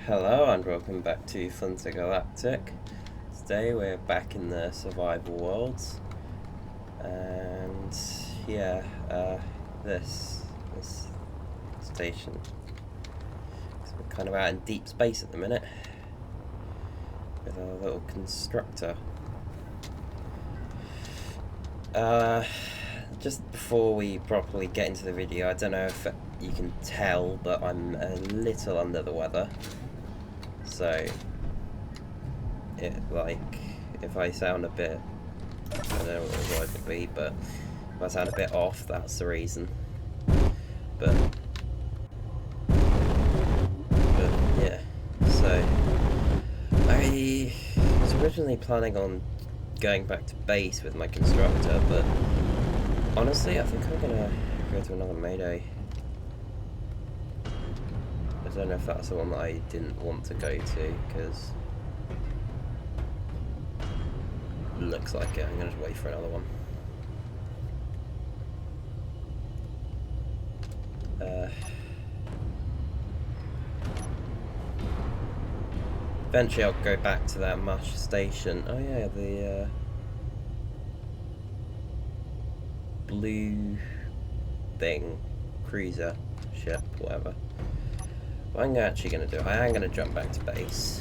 Hello and welcome back to Galactic. Today we're back in the survival worlds, and yeah, this station. So we're kind of out in deep space at the minute with our little constructor. Just before we properly get into the video, I don't know if you can tell, but I'm a little under the weather. So, if I sound a bit, I don't know what it would be, but if I sound a bit off, that's the reason. But yeah, so I was originally planning on going back to base with my constructor, but honestly, I think I'm gonna go to another Mayday. I don't know if that's the one that I didn't want to go to, because it looks like it. I'm going to wait for another one. Eventually I'll go back to that Mush station. Oh yeah, the blue thing, cruiser, ship, whatever. What I'm actually going to do, I am going to jump back to base.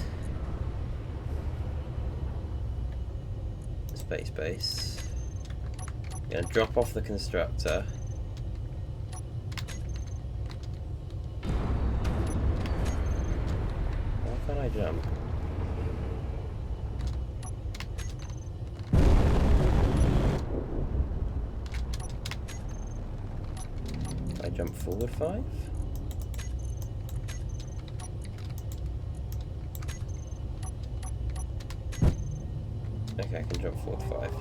Base. I'm going to drop off the constructor. Why can't I jump? I jump forward 5? Okay, I can jump forward 5.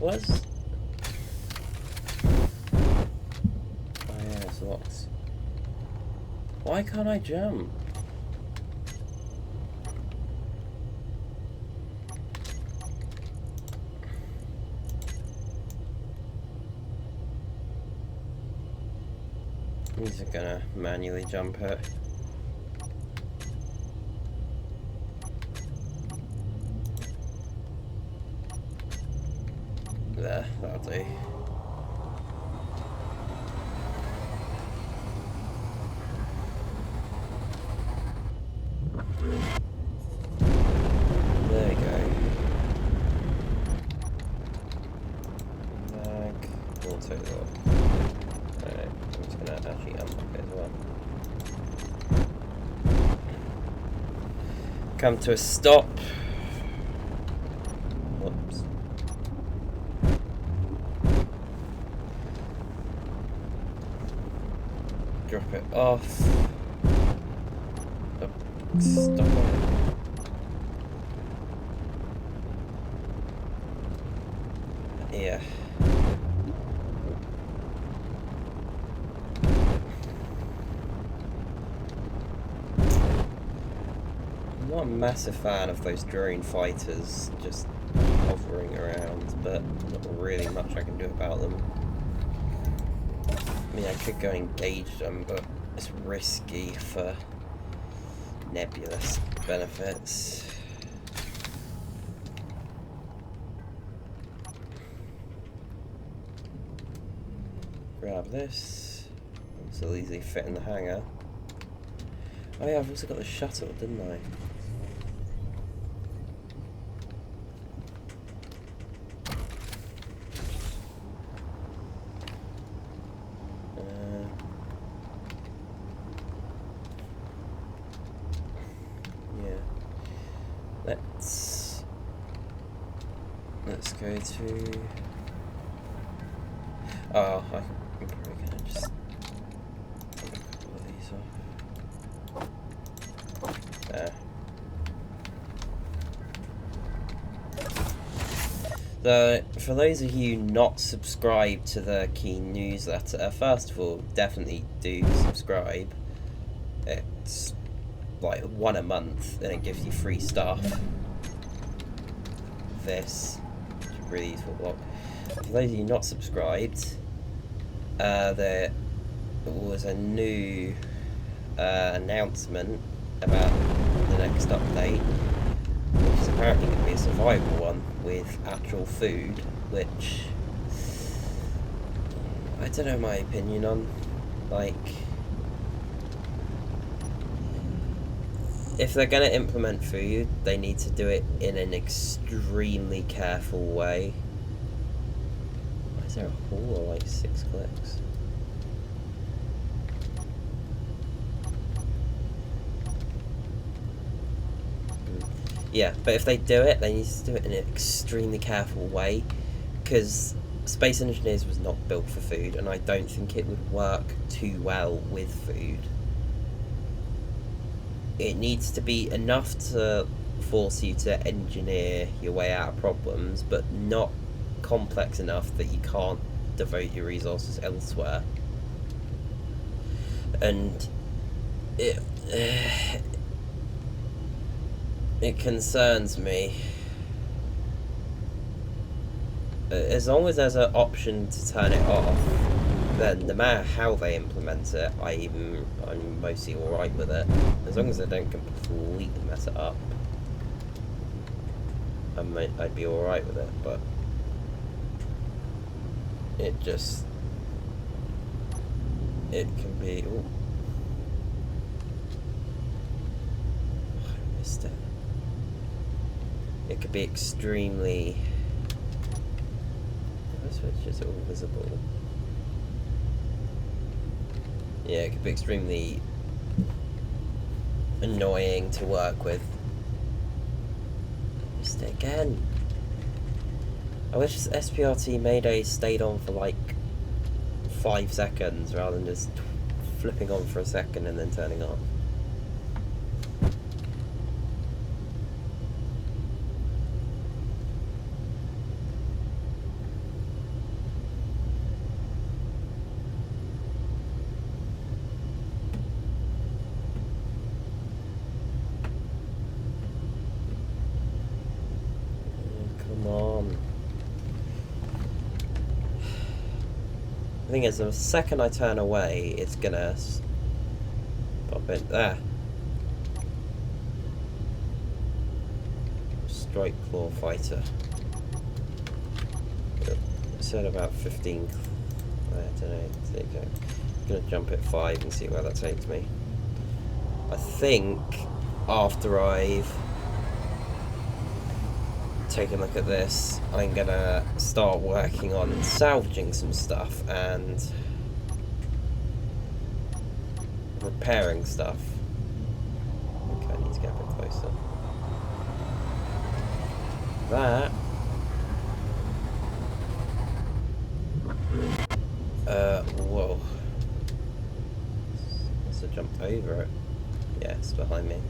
What? Oh yeah, it's locked. Why can't I jump? I'm just gonna manually jump it. There, that'll do. There we go. Mag, auto lock. Alright, I'm just gonna actually unlock it as well. Come to a stop. Whoops. Drop it off. Oh, stop it. Yeah. I'm not a massive fan of those drone fighters just hovering around, but not really much I can do about them. I mean, I could go engage them, but it's risky for nebulous benefits. Grab this. This will easily fit in the hangar. Oh yeah, I've also got the shuttle, didn't I? Let's go to... Oh, I'm probably gonna just take a couple of these off. There. For those of you not subscribed to the Keen newsletter, first of all, definitely do subscribe. It's like one a month, and it gives you free stuff. This, which is really useful. Well, for those of you not subscribed, there was a new announcement about the next update, which is apparently going to be a survival one with actual food, which I don't know my opinion on. Like, if they're going to implement food, they need to do it in an extremely careful way. Why is there a hole of like 6 clicks? Yeah, but if they do it, they need to do it in an extremely careful way, because Space Engineers was not built for food, and I don't think it would work too well with food. It needs to be enough to force you to engineer your way out of problems, but not complex enough that you can't devote your resources elsewhere. And it concerns me. As long as there's an option to turn it off, then no matter how they implement it, I'm mostly alright with it. As long as they don't completely mess it up, I'd be alright with it, but it can be... Ooh. I missed it. It could be extremely... This switch is all visible. Yeah, it could be extremely annoying to work with. Missed it again. I wish SPRT Mayday stayed on for like 5 seconds rather than just flipping on for a second and then turning off. The thing is, the second I turn away, it's gonna pop in there. Strike Claw Fighter. It said about 15. I don't know. There you go. I'm gonna jump at 5 and see where that takes me. I think after I've take a look at this, I'm gonna start working on salvaging some stuff and repairing stuff. Okay, I need to get a bit closer. That whoa. Must have jumped over it. Yeah, it's behind me.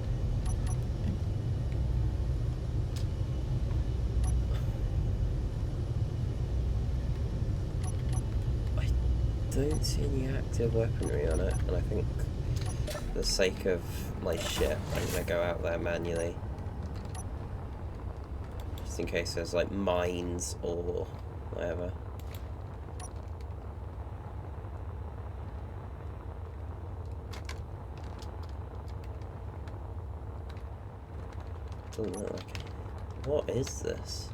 Don't see any active weaponry on it, and I think for the sake of my ship, I'm gonna go out there manually. Just in case there's like mines or whatever. Doesn't look like it. What is this?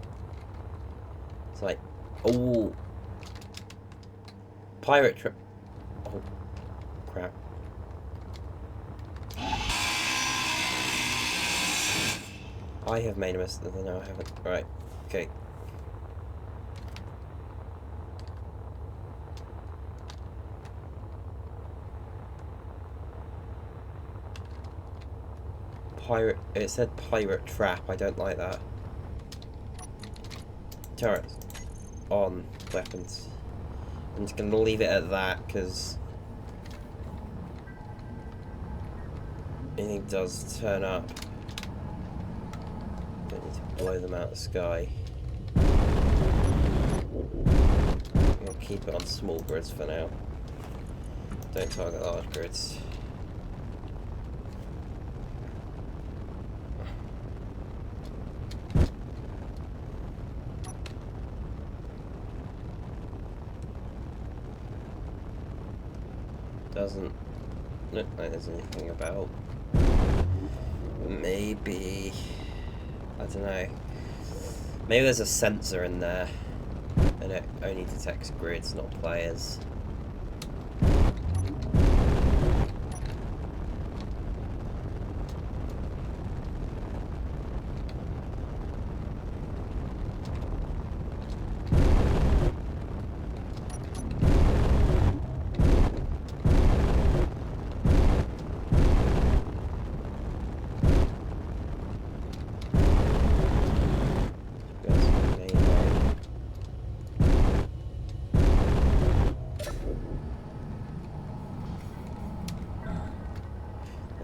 It's like, oh. Pirate trip. Oh, crap. I have made a mistake. No, I haven't. Right. Okay. Pirate. It said pirate trap. I don't like that. Turrets. On. Weapons. I'm just going to leave it at that, because anything does turn up. Don't need to blow them out of the sky. We'll keep it on small grids for now. Don't target large grids. Doesn't look like there's anything about. Maybe, I don't know. Maybe there's a sensor in there and it only detects grids, not players.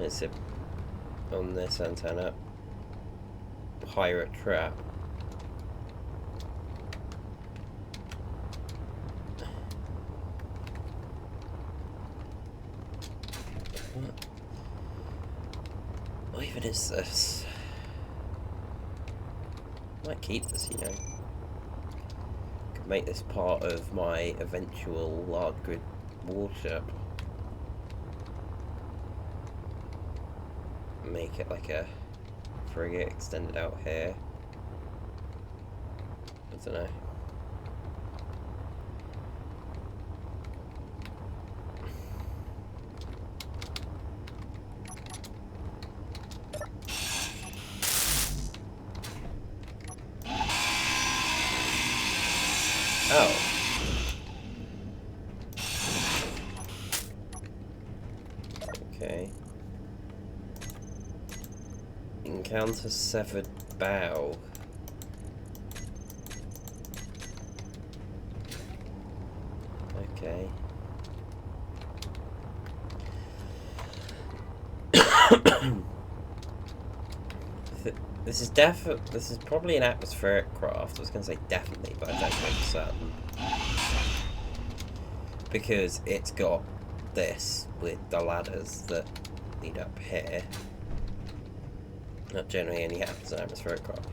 It's on this antenna. Pirate trap. What even is this? Might keep this, you know. Could make this part of my eventual large grid warship. Make it like a frigate extended out here. I don't know. Oh. Okay. Encounter severed bow. Okay. This is probably an atmospheric craft. I was going to say definitely, but I don't know for certain. Because it's got this with the ladders that lead up here. That generally only happens in atmospheric craft.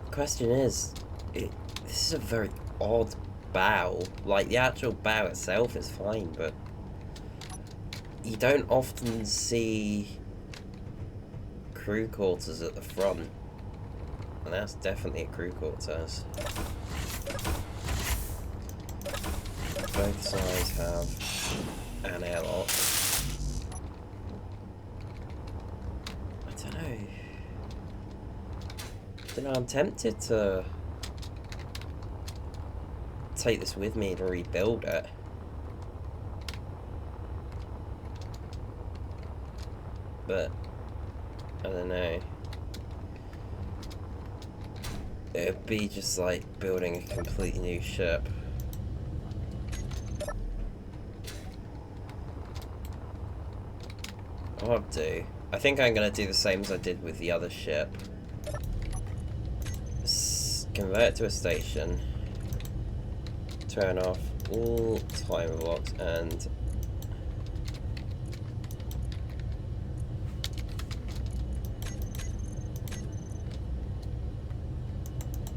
The question is, this is a very odd bow. Like, the actual bow itself is fine, but you don't often see crew quarters at the front. And that's definitely a crew quarters. Both sides have an airlock. I don't know, I'm tempted to take this with me and rebuild it. But I don't know. It'd be just like building a completely new ship. I'll do. I think I'm gonna do the same as I did with the other ship. Convert it to a station. Turn off all timer blocks and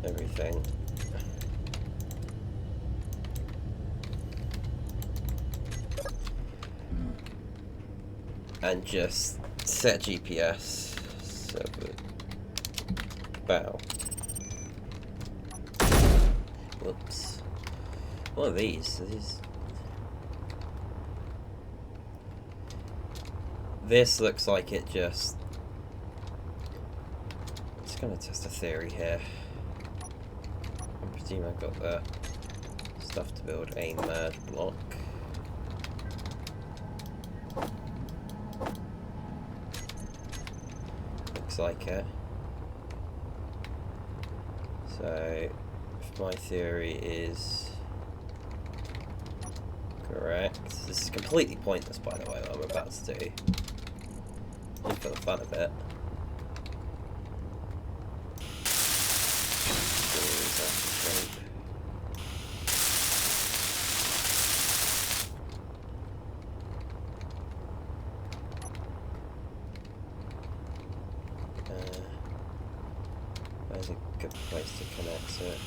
everything. And just set GPS. Bow. Whoops. What are these? This looks like it just... I'm just gonna test a theory here. I presume I've got that stuff to build a merge block. Looks like it. So, if my theory is correct, this is completely pointless, by the way, what I'm about to do. Just for the fun of it. good place to connect it.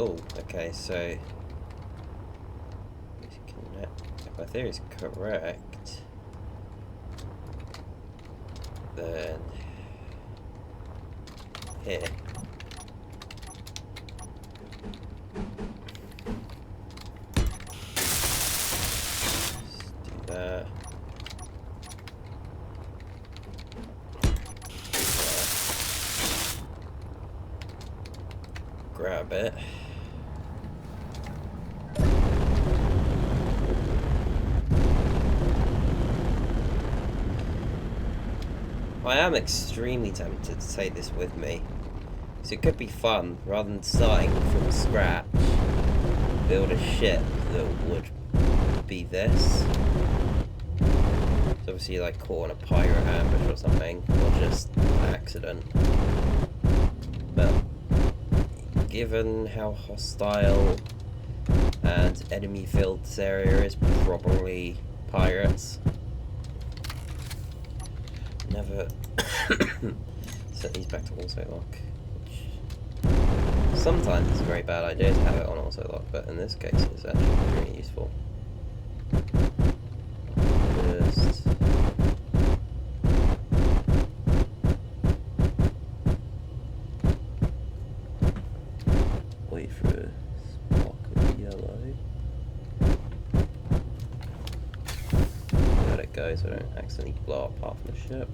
Oh, okay, so if my theory is correct, then here. Let's do that. Grab it. I am extremely tempted to take this with me, so it could be fun, rather than starting from scratch, build a ship that would be this. It's obviously like caught on a pirate ambush or something, or just an accident. But given how hostile and enemy-filled this area is, probably pirates. Never set these back to auto lock, which sometimes it's a very bad idea to have it on auto lock, but in this case it's actually very useful. Just wait for a spark of yellow. Let it go so I don't accidentally blow up half the ship.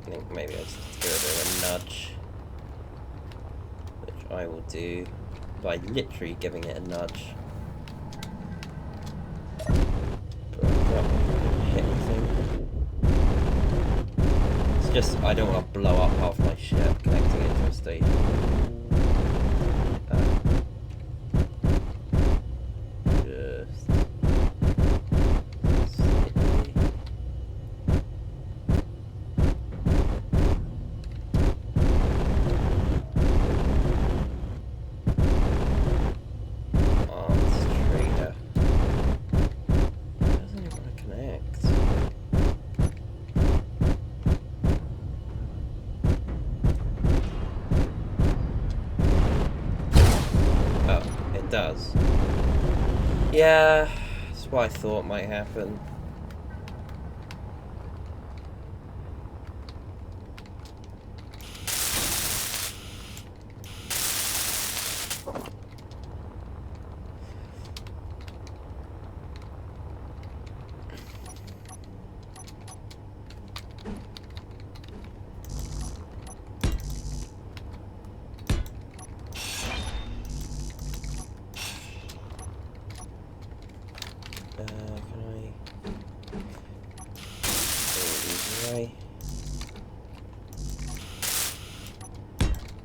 I think maybe I just have to give it a bit of a nudge, which I will do by literally giving it a nudge. But I'm not going to hit anything. It's just I don't want to blow up half my ship connecting it to a station. Does. Yeah, that's what I thought might happen.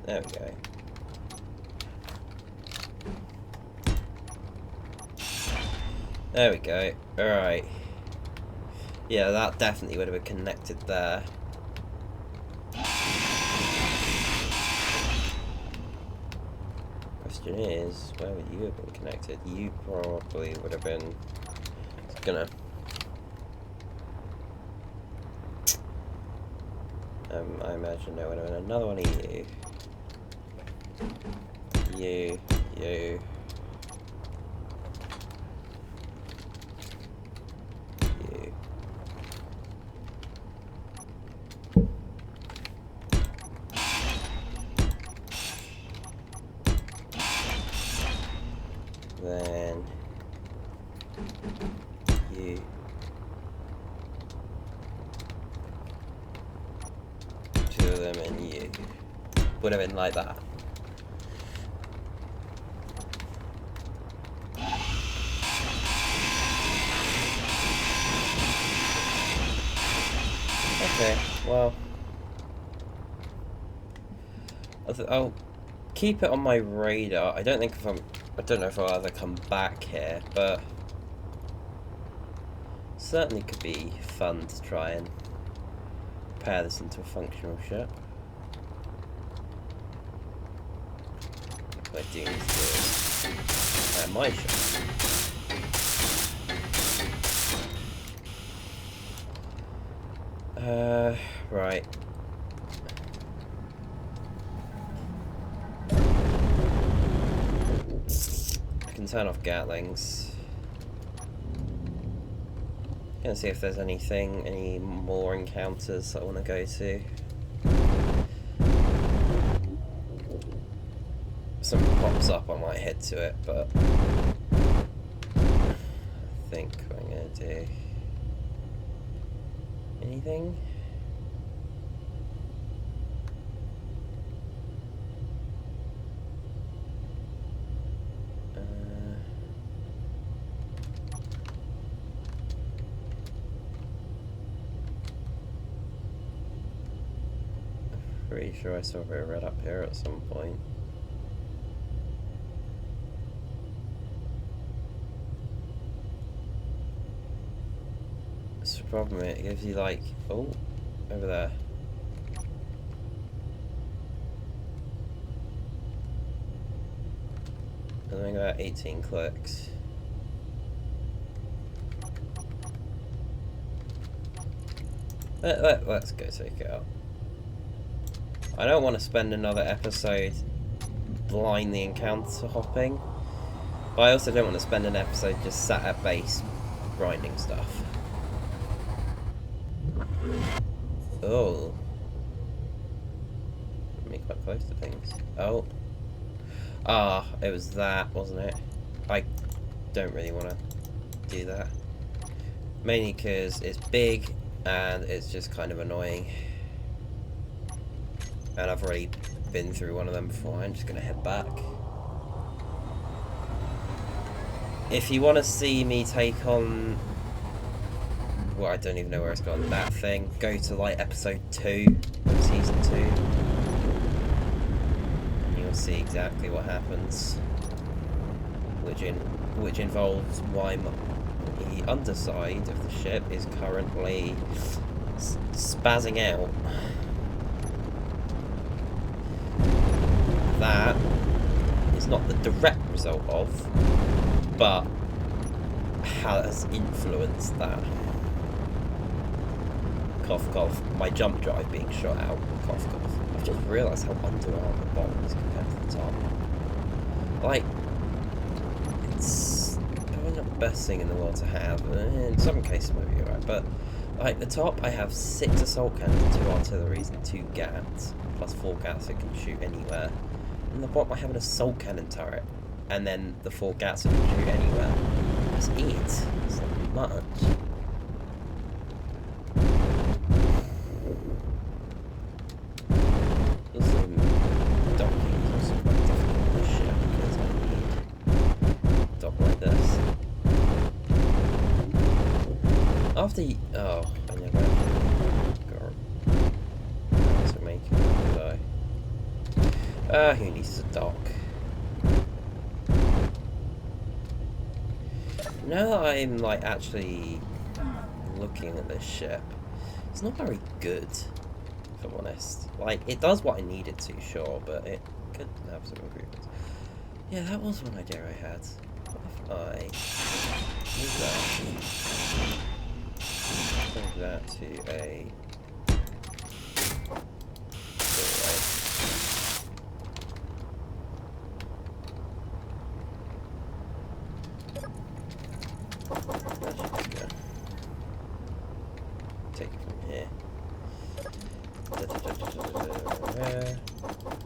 There we go. There we go. Alright. Yeah, that definitely would have been connected there. Question is, where would you have been connected? You probably would have been gonna I imagine there would have been another one of you. You. You. Then you. Two of them and you. Would have been like that. Okay, well, I'll keep it on my radar. I don't think if I'm I don't know if I'll ever come back here, but certainly could be fun to try and repair this into a functional ship. What I do need to do is repair my ship. Right. I can turn off Gatlings. Gonna see if there's any more encounters that I want to go to. If something pops up, I might head to it, but I think what I'm gonna do. Anything? Pretty sure I saw a bit of red up here at some point. That's the problem, it gives you like, oh, over there. I think about 18 clicks. Let's go take it out. I don't want to spend another episode blindly encounter hopping, but I also don't want to spend an episode just sat at base grinding stuff. Oh. Let me quite close to things. Oh. Ah, it was that, wasn't it? I don't really want to do that. Mainly because it's big and it's just kind of annoying. And I've already been through one of them before. I'm just going to head back. If you want to see me take on... well, I don't even know where it's gone. That thing. Go to like episode 2 of season 2. And you'll see exactly what happens. Which involves why the underside of the ship is currently spazzing out. That is not the direct result of, but has influenced that. Cough cough. My jump drive being shot out. Cough cough. I've just realised how underarm the bottom is compared to the top. Like, it's probably not the best thing in the world to have. In some cases maybe you're right, but like the top I have 6 assault cannons, 2 artilleries and 2 gats, plus 4 gats that can shoot anywhere. And the bottom I have an assault cannon turret, and then the 4 gats that can shoot anywhere. That's it. It's not much. Also, docking is also quite difficult on this ship because I need dock like this. After you, oh, I never got to make it, did I? Who needs to dock? Now that I'm like actually looking at this ship, it's not very good, if I'm honest. Like, it does what I need it to, sure, but it could have some improvements. Yeah, that was one idea I had. What if I move that to a take it from here.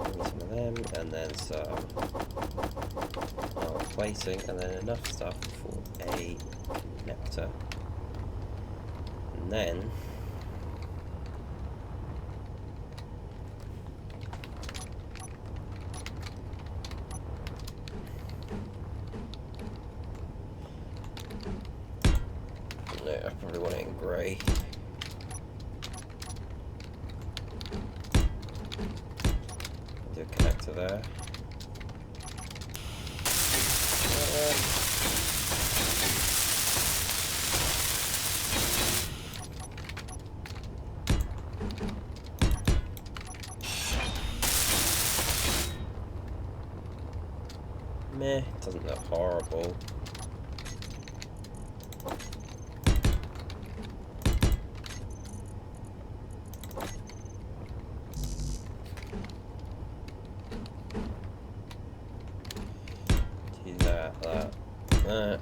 Give me some of them, and then some plating, and then enough stuff for a connector. And then no, I probably want it in grey. Do a connector there. Meh, doesn't look horrible. Do that.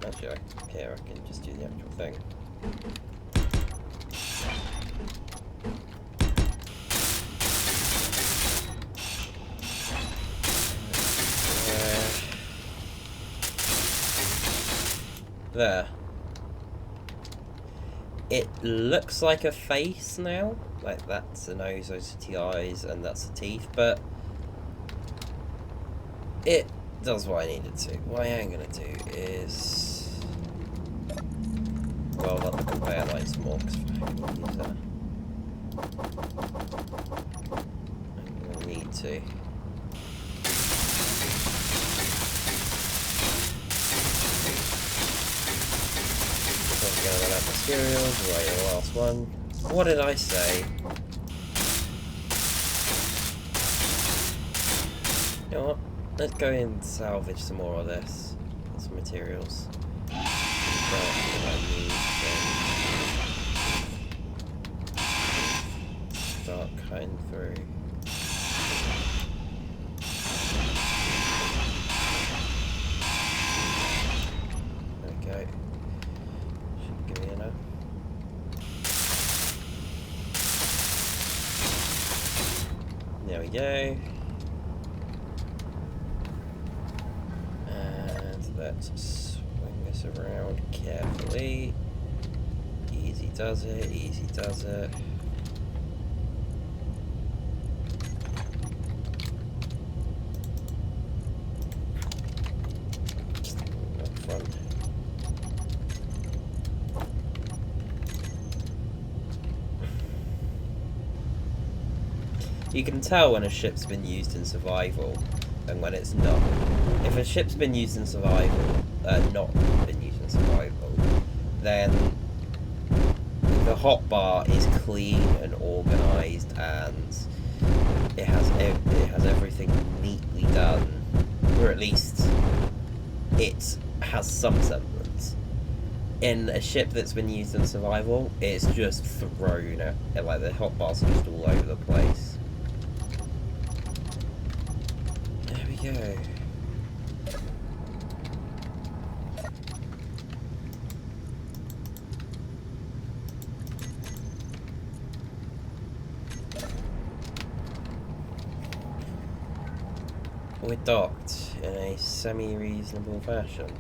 Actually, here I can just do the actual thing. There. It looks like a face now. Like, that's the nose, those are the eyes, and that's the teeth, but it does what I needed to. What I am going to do is... well, let the conveyor lights more, because I'm going to use that. I'm going to need to. Gonna run out of materials, right, the last one. What did I say? You know what? Let's go and salvage some more of this. Some materials. Start cutting through. There we go. Give me enough. There we go. And let's swing this around carefully. Easy does it, easy does it. Not fun. You can tell when a ship's been used in survival and when it's not. If a ship's been used in survival, not been used in survival, then the hotbar is clean and organised and it has everything neatly done, or at least it has some semblance. In a ship that's been used in survival, it's just thrown at, like, the hotbars are just all over the place. Go. We're docked in a semi-reasonable fashion.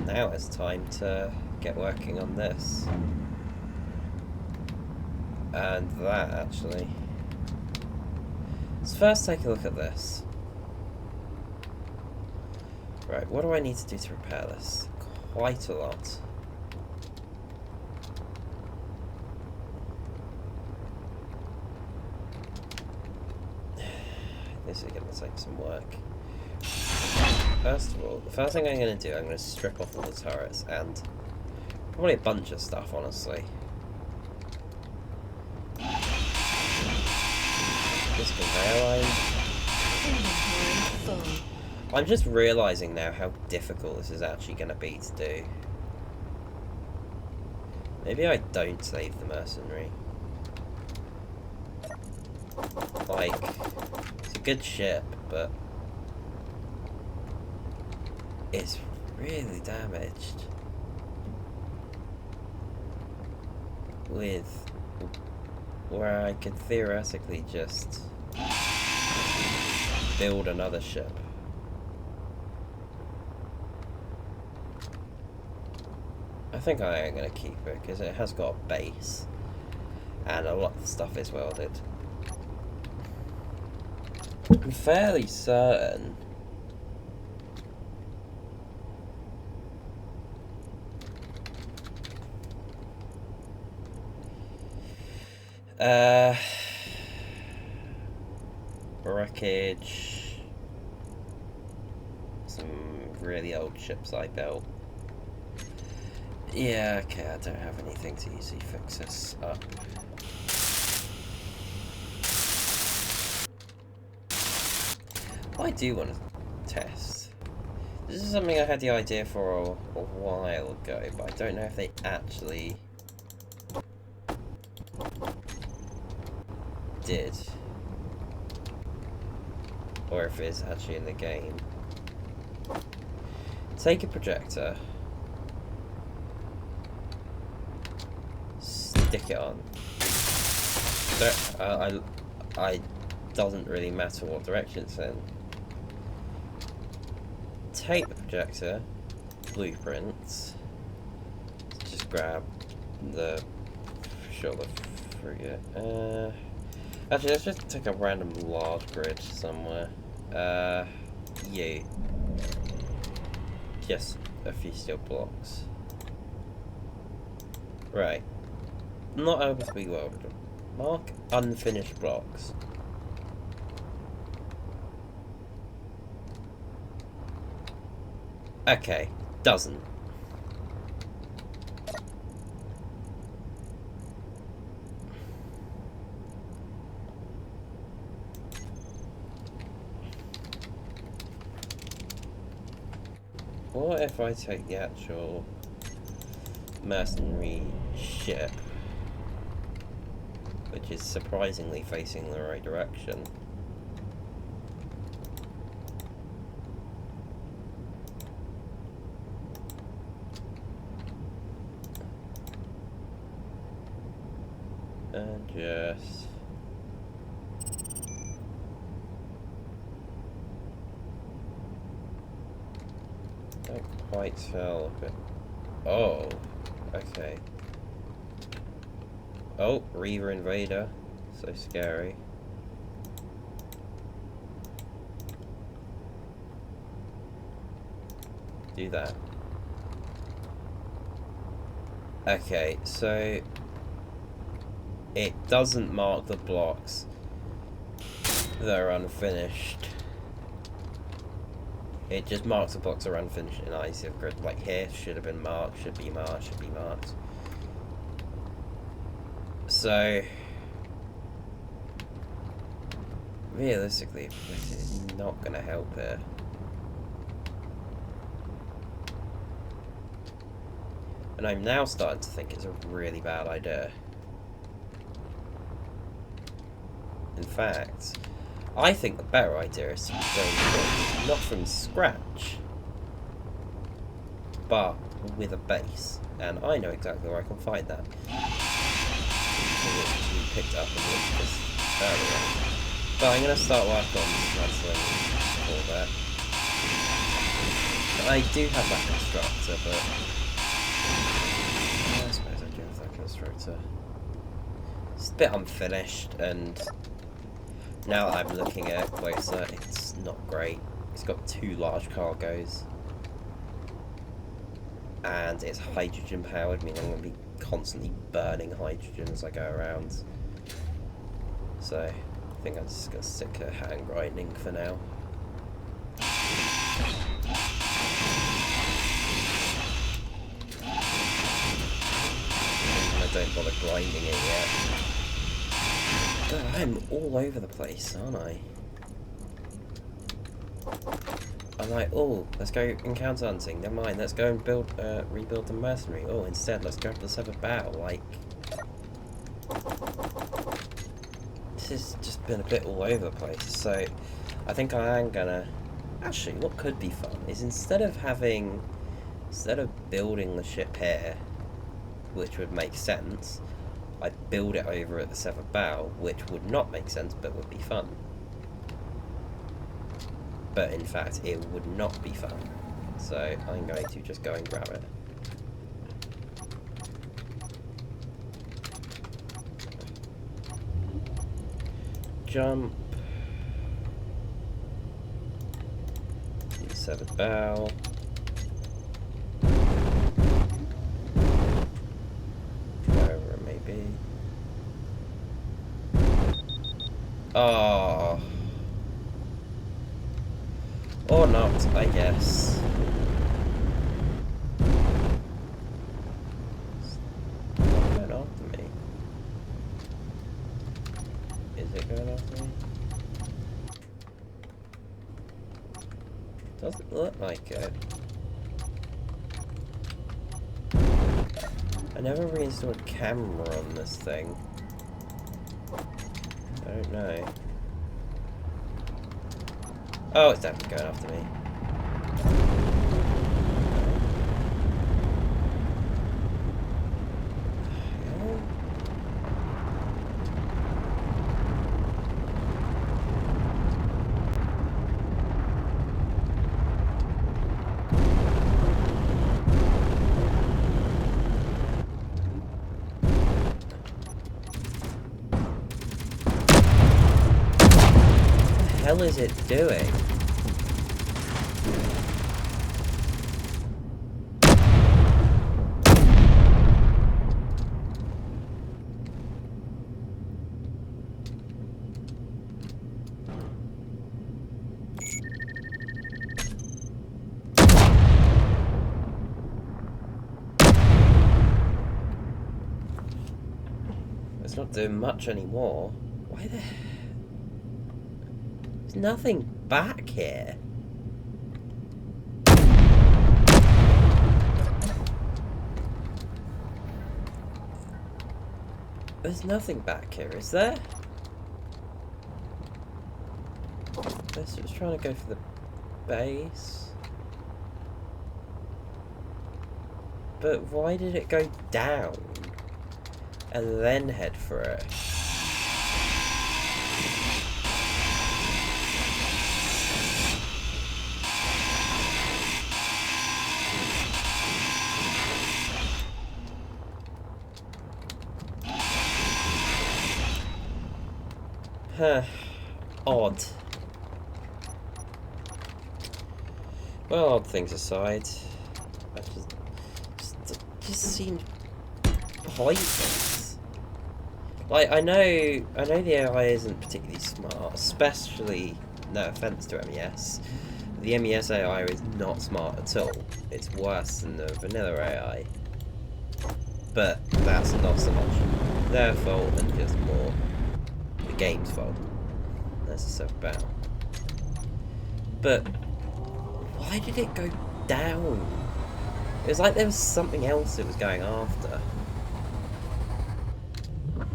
Now it's time to get working on this. And that, actually. Let's first take a look at this. Right, what do I need to do to repair this? Quite a lot. This is going to take some work. First of all, the first thing I'm going to do, I'm going to strip off all the turrets and probably a bunch of stuff, honestly. This conveyor line. I'm just realising now how difficult this is actually going to be to do. Maybe I don't save the mercenary. Like, it's a good ship, but it's really damaged. With where I could theoretically just build another ship. I think I am going to keep it because it has got a base and a lot of the stuff is welded. I'm fairly certain wreckage. Some really old ships I built. Yeah, okay, I don't have anything to easily fix this up. I do want to test. This is something I had the idea for a while ago, but I don't know if they actually did. Or if it's actually in the game. Take a projector. Stick it on. I doesn't really matter what direction it's in. Take the projector, blueprints. Just grab the frigate. Actually, let's just take a random large grid somewhere. You. Just a few steel blocks. Right. Not able to be welded. Mark unfinished blocks. Okay, doesn't. What if I take the actual mercenary ship, which is surprisingly facing the right direction? And just don't quite tell if it. Oh, okay. Oh, Reaver Invader, so scary. Do that. Okay, so it doesn't mark the blocks that are unfinished. It just marks the blocks that are unfinished in ICF grid. Like here, should have been marked, should be marked, should be marked. So, realistically, it's not going to help here. And I'm now starting to think it's a really bad idea. In fact, I think the better idea is to go from, not from scratch, but with a base. And I know exactly where I can find that. We picked up and looked this earlier. But I'm going to start work on dismantling all that. I do have that constructor, but I suppose I do have that constructor. It's a bit unfinished, and now that I'm looking at it closer, it's not great. It's got 2 large cargoes. And it's hydrogen powered, meaning I'm going to be constantly burning hydrogen as I go around. So, I think I'm just going to stick to hand grinding for now. I don't bother grinding it yet. God, I'm all over the place, aren't I? I'm like, oh, let's go encounter hunting. Never mind, let's go and rebuild the mercenary. Oh, instead, let's grab the severed bow. Like, this has just been a bit all over the place. So, I think I am gonna. Actually, what could be fun is instead of building the ship here, which would make sense, I'd build it over at the severed bow, which would not make sense, but would be fun. But in fact, it would not be fun. So I'm going to just go and grab it. Jump. Severed bow. Wherever it may be. Oh. Or not, I guess. It's not going after me. Is it going after me? Doesn't look like it. I never reinstalled a camera on this thing. I don't know. Oh, it's definitely going after me. What the hell is it doing? It's not doing much anymore. Why the... There's nothing back here. There's nothing back here, is there? This was trying to go for the base. But why did it go down? And then head for it? Huh. Odd. Well, odd things aside, I just seemed pointless. Like, I know the AI isn't particularly smart, especially, no offense to MES. The MES AI is not smart at all. It's worse than the vanilla AI. But that's not so much their fault and just more the game's fault. That's so about. But why did it go down? It was like there was something else it was going after.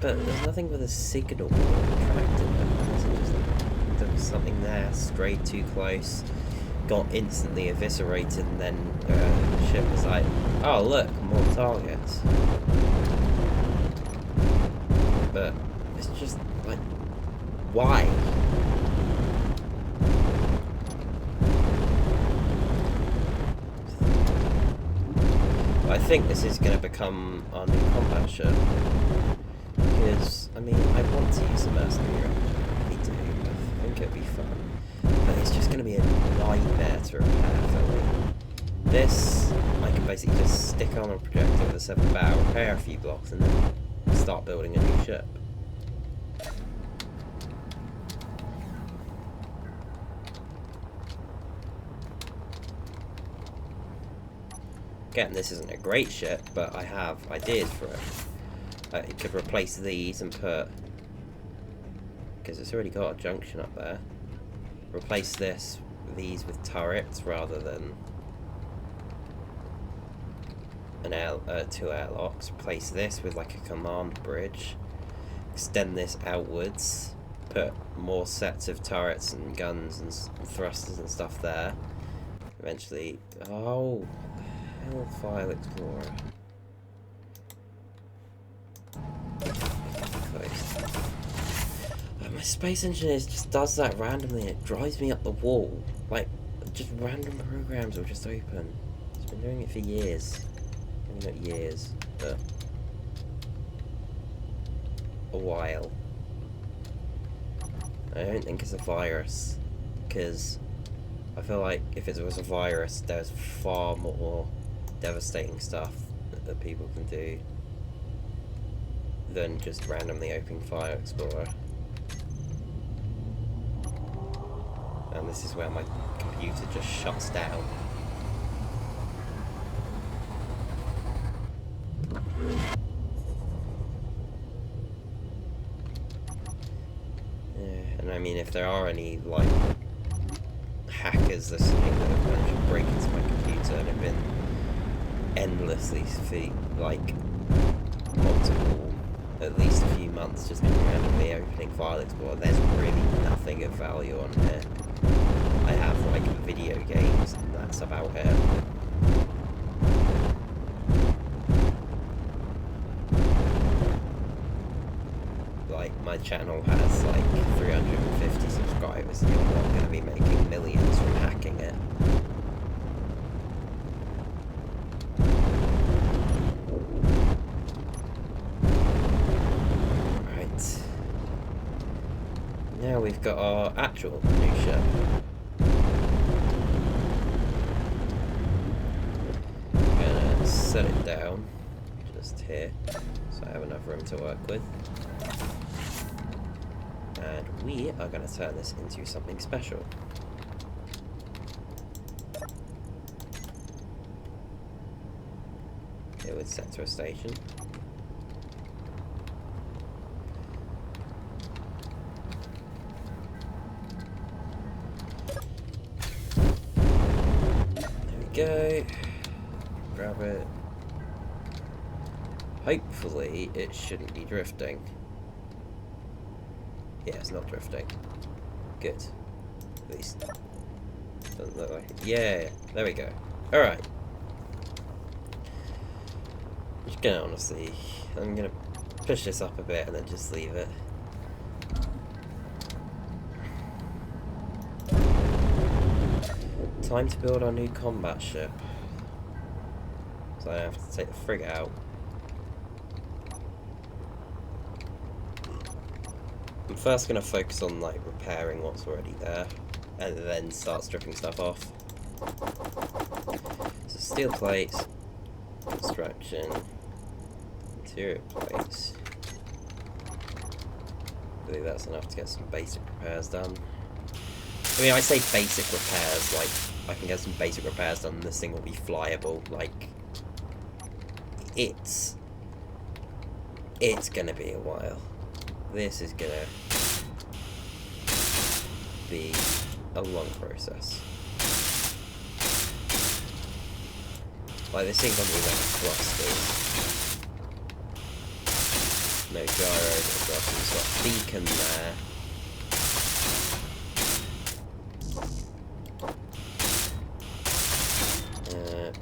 But there's nothing with a signal attracting it. Just, there was something there, strayed too close, got instantly eviscerated, and then the ship was like, oh look, more targets. But it's just like, why? I think this is going to become our new combat ship. Because, I mean, I want to use the mercenary range. I really do. I think it'd be fun. But it's just going to be a nightmare to repair for me. This, I can basically just stick on a projector with a 7 bow, repair a few blocks, and then start building a new ship. Again, this isn't a great ship, but I have ideas for it. It could replace these and put, because it's already got a junction up there, replace these with turrets rather than two airlocks. Replace this with like a command bridge, extend this outwards, put more sets of turrets and guns and thrusters and stuff there. Eventually, oh, hell, File Explorer. My Space Engineers just does that randomly and it drives me up the wall. Like, just random programs will just open. It's been doing it for years. Maybe not years, but a while. I don't think it's a virus, because I feel like if it was a virus, there's far more devastating stuff that people can do than just randomly opening File Explorer. And this is where my computer just shuts down. Yeah, and I mean, if there are any, like, hackers listening that have managed to break into my computer and have been endlessly, like, multiple, at least a few months, just been randomly opening File Explorer, there's really nothing of value on here. I have, like, video games, and that's about it. Like, my channel has, like, 350 subscribers, and you're not going to be making millions from hacking it. Right. Now we've got our actual new ship. I'm gonna set it down just here, so I have enough room to work with. And we are going to turn this into something special. It would set to a station. There we go. Grab it. Hopefully it shouldn't be drifting. Yeah, it's not drifting. Good. At least doesn't look like it. Yeah, there we go. Alright. Just gonna honestly, I'm gonna push this up a bit and then just leave it. Time to build our new combat ship. So I have to take the frigate out. I'm first going to focus on, like, repairing what's already there, and then start stripping stuff off. So steel plates, construction, material plates. I believe that's enough to get some basic repairs done. I mean, I say basic repairs, like, I can get some basic repairs done and this thing will be flyable, like, it's gonna be a while. This is gonna be a long process. Like, this thing's gonna be like thrusters. No gyro, no thrusters, got a beacon there.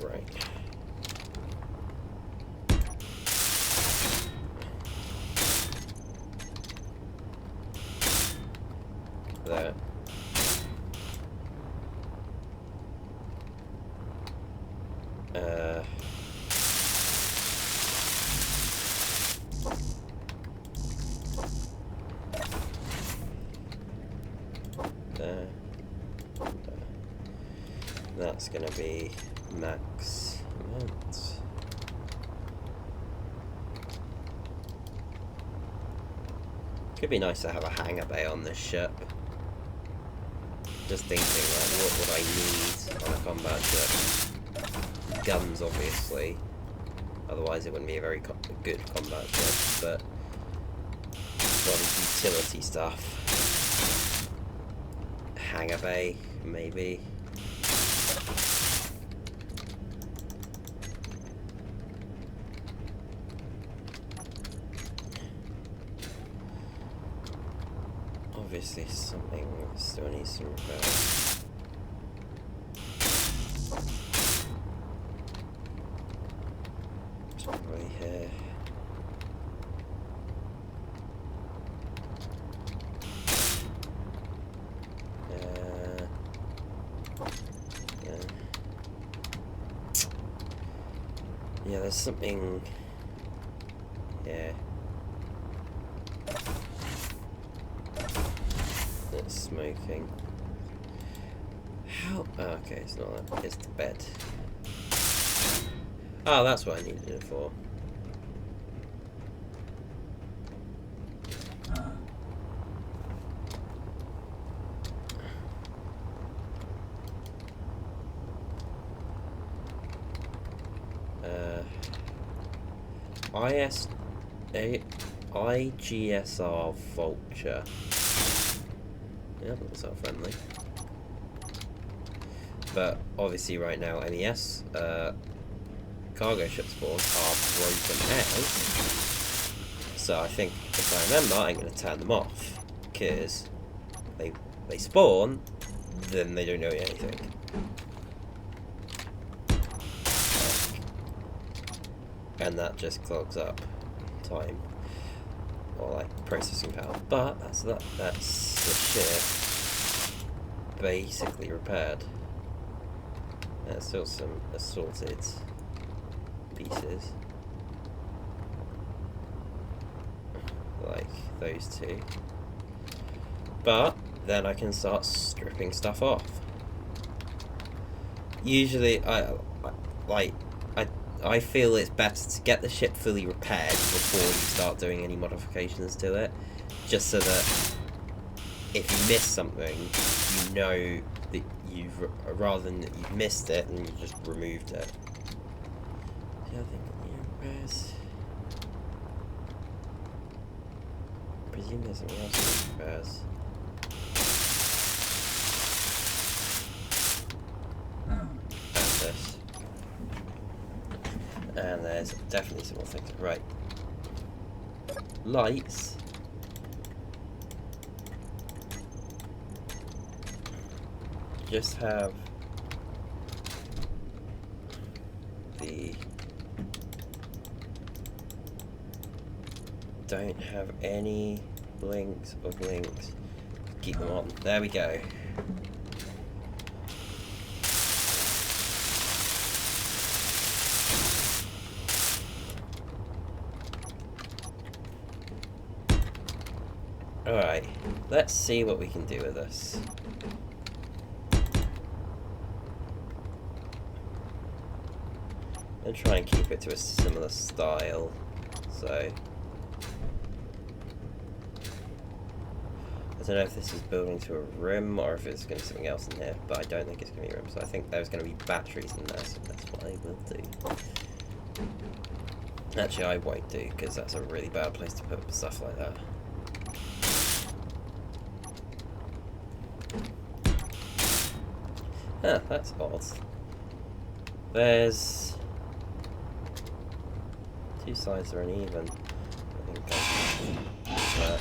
Right. There. There. That's gonna be max amount. Could be nice to have a hangar bay on this ship. Just thinking, like, what would I need on a combat ship? Guns, obviously. Otherwise, it wouldn't be a very good combat ship. But a lot of utility stuff. Hangar bay, maybe. Obviously, something still needs some repairs. Probably here. Yeah, there's something. Yeah. It's smoking. How? Oh, okay, it's not that. It's the bed. Oh, that's what I needed it for. IGSR Vulture. Yeah, that looks friendly. But obviously right now MES cargo ship spawns are broken out. So I think, if I remember, I'm going to turn them off. Because they spawn, then they don't know anything. And that just clogs up time. Or like processing power. But that's the ship basically repaired. There's still some assorted pieces. Like those two. But then I can start stripping stuff off. Usually I feel it's better to get the ship fully repaired before you start doing any modifications to it. Just so that if you miss something, you know that rather than that you've missed it and you just removed it. The other thing that repairs. I presume there's something else that repairs. And there's definitely some more things. Right. Lights. Just have the... Don't have any blinks or blinks. Keep them on. There we go. Alright, let's see what we can do with this. And try and keep it to a similar style. So I don't know if this is building to a room or if it's going to be something else in here, but I don't think it's going to be a room. So I think there's going to be batteries in there, so that's what I will do. Actually, I won't do, because that's a really bad place to put stuff like that. Huh, that's odd. There's... two sides are uneven. I think that.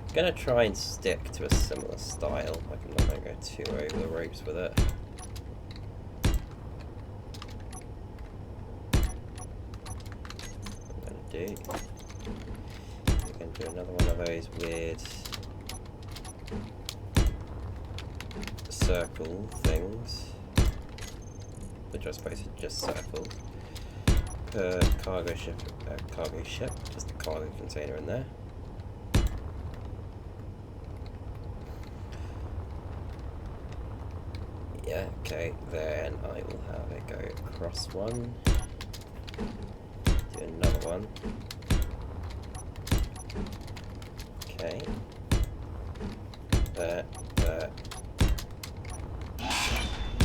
I'm gonna try and stick to a similar style. Like I'm not gonna go too over the ropes with it. What I'm gonna do. I'm gonna do another one of those weird circle things, which I suppose is just circles. Per cargo ship, just a cargo container in there. Yeah, okay, then I will have it go across one, do another one. Okay. There.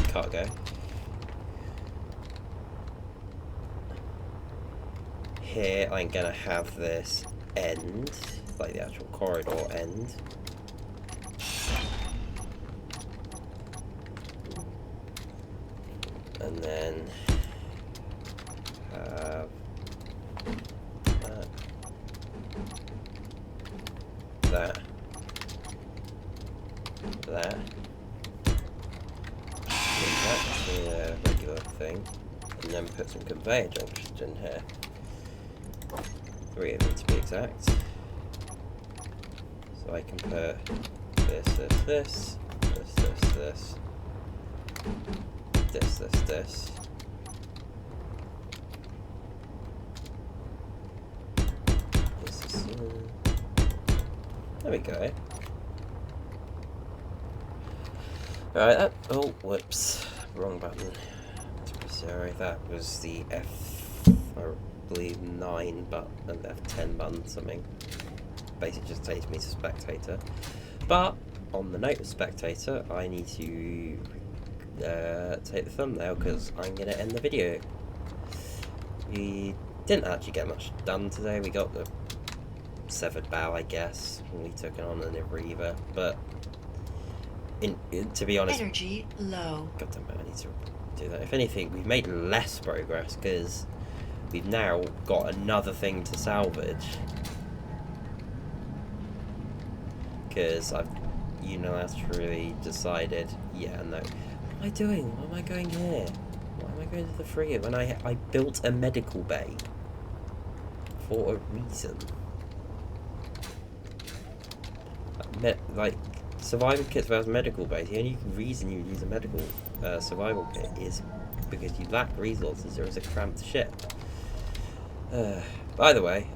Cargo. Here I'm gonna have this end, like the actual corridor end. And then have that. That's the regular thing, and then put some conveyor junctions in here. 3 of them to be exact. So I can put this, this. This is, there we go. Alright, oh, whoops, wrong button. Sorry, that was the I believe 9 button, F10 button, something. Basically just takes me to spectator. But on the note of spectator, I need to take the thumbnail because I'm going to end the video. We didn't actually get much done today. We got the severed bow, I guess. We took it on an Reaver, but to be honest, energy low. God damn it, I need to do that. If anything, we've made less progress because we've now got another thing to salvage. Because I've unilaterally decided, yeah, no. What am I doing? Why am I going here? Why am I going to the frigate when I built a medical bay for a reason? Like survival kits versus medical bays. The only reason you use a medical survival kit is because you lack resources or is a cramped ship. By the way,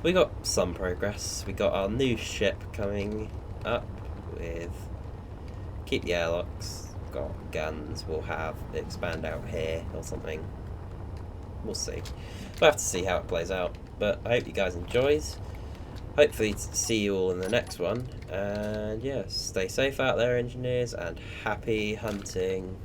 we got some progress. We got our new ship coming up with keep the airlocks, got guns, we'll have expand out here or something. We'll see. We'll have to see how it plays out. But I hope you guys enjoys. Hopefully see you all in the next one. And yeah, stay safe out there, engineers, and happy hunting.